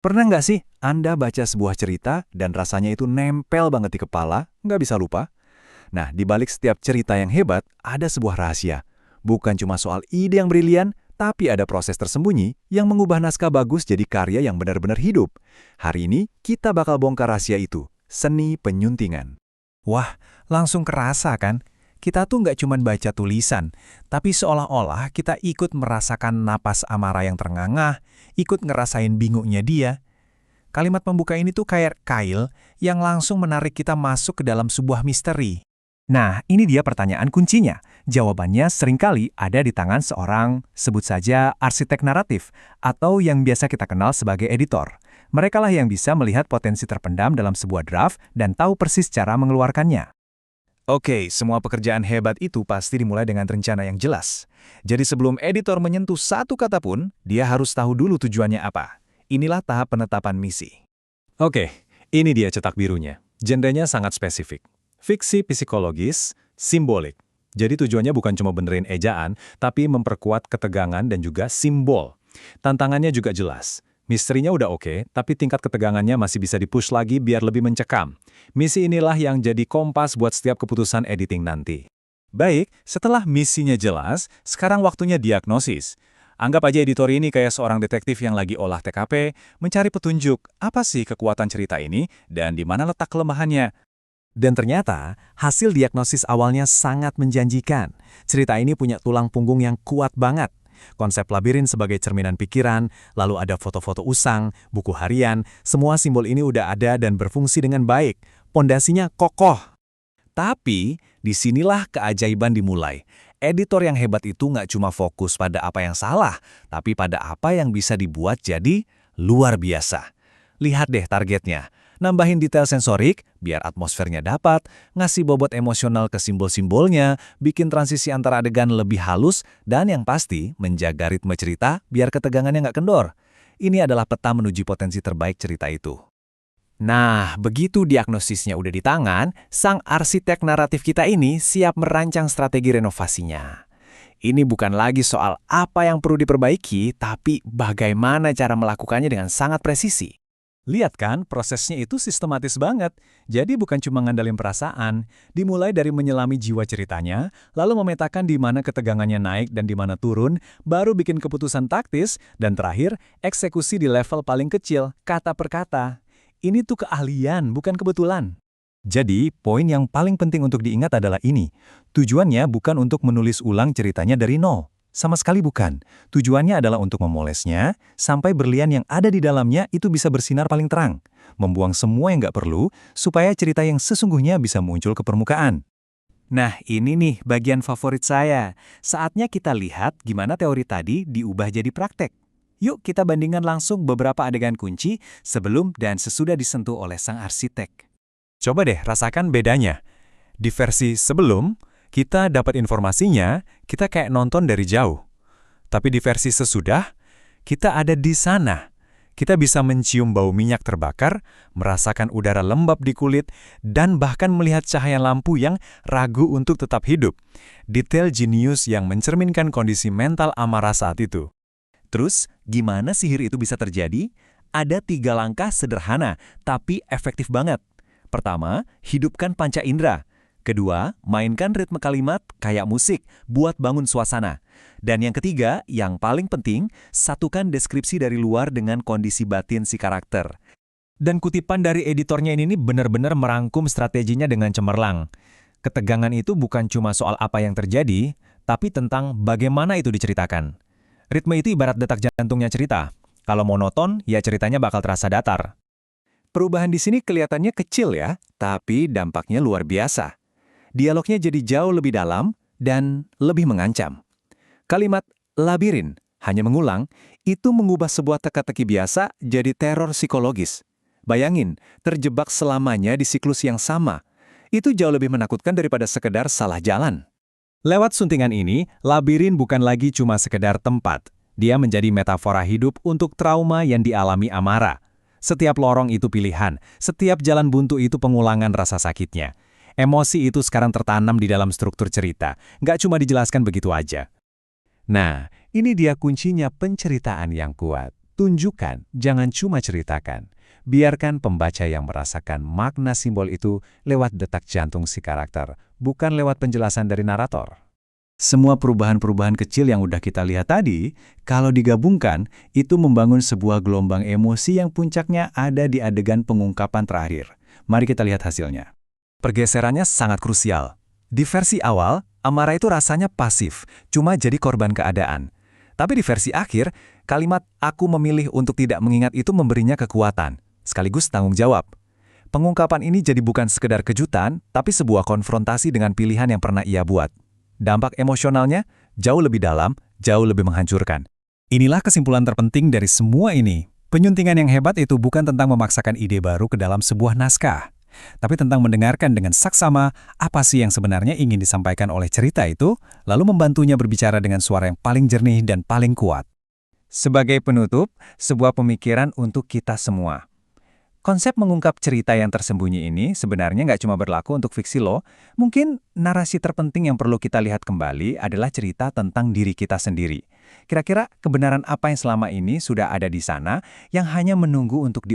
Pernah nggak sih Anda baca sebuah cerita dan rasanya itu nempel banget di kepala, nggak bisa lupa? Nah, di balik setiap cerita yang hebat, ada sebuah rahasia. Bukan cuma soal ide yang brilian, tapi ada proses tersembunyi yang mengubah naskah bagus jadi karya yang benar-benar hidup. Hari ini, kita bakal bongkar rahasia itu, seni penyuntingan. Wah, langsung kerasa kan? Kita tuh nggak cuma baca tulisan, tapi seolah-olah kita ikut merasakan napas Amara yang terngangah, ikut ngerasain bingungnya dia. Kalimat pembuka ini tuh kayak kail yang langsung menarik kita masuk ke dalam sebuah misteri. Nah, ini dia pertanyaan kuncinya. Jawabannya seringkali ada di tangan seorang, sebut saja arsitek naratif, atau yang biasa kita kenal sebagai editor. Merekalah yang bisa melihat potensi terpendam dalam sebuah draft dan tahu persis cara mengeluarkannya. Oke, semua pekerjaan hebat itu pasti dimulai dengan rencana yang jelas. Jadi sebelum editor menyentuh satu kata pun, dia harus tahu dulu tujuannya apa. Inilah tahap penetapan misi. Oke, ini dia cetak birunya. Genrenya sangat spesifik. Fiksi psikologis, simbolik. Jadi tujuannya bukan cuma benerin ejaan, tapi memperkuat ketegangan dan juga simbol. Tantangannya juga jelas. Misterinya udah oke, tapi tingkat ketegangannya masih bisa dipush lagi biar lebih mencekam. Misi inilah yang jadi kompas buat setiap keputusan editing nanti. Baik, setelah misinya jelas, sekarang waktunya diagnosis. Anggap aja editor ini kayak seorang detektif yang lagi olah TKP, mencari petunjuk apa sih kekuatan cerita ini dan di mana letak kelemahannya. Dan ternyata, hasil diagnosis awalnya sangat menjanjikan. Cerita ini punya tulang punggung yang kuat banget. Konsep labirin sebagai cerminan pikiran, lalu ada foto-foto usang, buku harian, semua simbol ini udah ada dan berfungsi dengan baik. Pondasinya kokoh. Tapi, disinilah keajaiban dimulai. Editor yang hebat itu nggak cuma fokus pada apa yang salah, tapi pada apa yang bisa dibuat jadi luar biasa. Lihat deh targetnya. Nambahin detail sensorik, biar atmosfernya dapat, ngasih bobot emosional ke simbol-simbolnya, bikin transisi antara adegan lebih halus, dan yang pasti, menjaga ritme cerita biar ketegangannya nggak kendor. Ini adalah peta menuju potensi terbaik cerita itu. Nah, begitu diagnosisnya udah di tangan, sang arsitek naratif kita ini siap merancang strategi renovasinya. Ini bukan lagi soal apa yang perlu diperbaiki, tapi bagaimana cara melakukannya dengan sangat presisi. Lihat kan, prosesnya itu sistematis banget. Jadi bukan cuma ngandalin perasaan, dimulai dari menyelami jiwa ceritanya, lalu memetakan di mana ketegangannya naik dan di mana turun, baru bikin keputusan taktis, dan terakhir, eksekusi di level paling kecil, kata per kata. Ini tuh keahlian, bukan kebetulan. Jadi, poin yang paling penting untuk diingat adalah ini. Tujuannya bukan untuk menulis ulang ceritanya dari nol. Sama sekali bukan. Tujuannya adalah untuk memolesnya, sampai berlian yang ada di dalamnya itu bisa bersinar paling terang. Membuang semua yang nggak perlu, supaya cerita yang sesungguhnya bisa muncul ke permukaan. Nah, ini nih bagian favorit saya. Saatnya kita lihat gimana teori tadi diubah jadi praktek. Yuk kita bandingkan langsung beberapa adegan kunci sebelum dan sesudah disentuh oleh sang arsitek. Coba deh rasakan bedanya. Di versi sebelum, kita dapat informasinya, kita kayak nonton dari jauh. Tapi di versi sesudah, kita ada di sana. Kita bisa mencium bau minyak terbakar, merasakan udara lembab di kulit, dan bahkan melihat cahaya lampu yang ragu untuk tetap hidup. Detail jenius yang mencerminkan kondisi mental Amara saat itu. Terus, gimana sihir itu bisa terjadi? Ada 3 langkah sederhana, tapi efektif banget. Pertama, hidupkan panca indera. Kedua, mainkan ritme kalimat kayak musik buat bangun suasana. Dan yang ketiga, yang paling penting, satukan deskripsi dari luar dengan kondisi batin si karakter. Dan kutipan dari editornya ini benar-benar merangkum strateginya dengan cemerlang. Ketegangan itu bukan cuma soal apa yang terjadi, tapi tentang bagaimana itu diceritakan. Ritme itu ibarat detak jantungnya cerita. Kalau monoton, ya ceritanya bakal terasa datar. Perubahan di sini kelihatannya kecil ya, tapi dampaknya luar biasa. Dialognya jadi jauh lebih dalam dan lebih mengancam. Kalimat labirin, hanya mengulang, itu mengubah sebuah teka-teki biasa jadi teror psikologis. Bayangin, terjebak selamanya di siklus yang sama. Itu jauh lebih menakutkan daripada sekedar salah jalan. Lewat suntingan ini, labirin bukan lagi cuma sekedar tempat. Dia menjadi metafora hidup untuk trauma yang dialami Amara. Setiap lorong itu pilihan, setiap jalan buntu itu pengulangan rasa sakitnya. Emosi itu sekarang tertanam di dalam struktur cerita, nggak cuma dijelaskan begitu aja. Nah, ini dia kuncinya penceritaan yang kuat. Tunjukkan, jangan cuma ceritakan. Biarkan pembaca yang merasakan makna simbol itu lewat detak jantung si karakter, bukan lewat penjelasan dari narator. Semua perubahan-perubahan kecil yang udah kita lihat tadi, kalau digabungkan, itu membangun sebuah gelombang emosi yang puncaknya ada di adegan pengungkapan terakhir. Mari kita lihat hasilnya. Pergeserannya sangat krusial. Di versi awal, Amara itu rasanya pasif, cuma jadi korban keadaan. Tapi di versi akhir, kalimat "aku memilih untuk tidak mengingat" itu memberinya kekuatan, sekaligus tanggung jawab. Pengungkapan ini jadi bukan sekedar kejutan, tapi sebuah konfrontasi dengan pilihan yang pernah ia buat. Dampak emosionalnya jauh lebih dalam, jauh lebih menghancurkan. Inilah kesimpulan terpenting dari semua ini. Penyuntingan yang hebat itu bukan tentang memaksakan ide baru ke dalam sebuah naskah, tapi tentang mendengarkan dengan saksama apa sih yang sebenarnya ingin disampaikan oleh cerita itu, lalu membantunya berbicara dengan suara yang paling jernih dan paling kuat. Sebagai penutup, sebuah pemikiran untuk kita semua. Konsep mengungkap cerita yang tersembunyi ini sebenarnya nggak cuma berlaku untuk fiksi loh. Mungkin narasi terpenting yang perlu kita lihat kembali adalah cerita tentang diri kita sendiri. Kira-kira kebenaran apa yang selama ini sudah ada di sana yang hanya menunggu untuk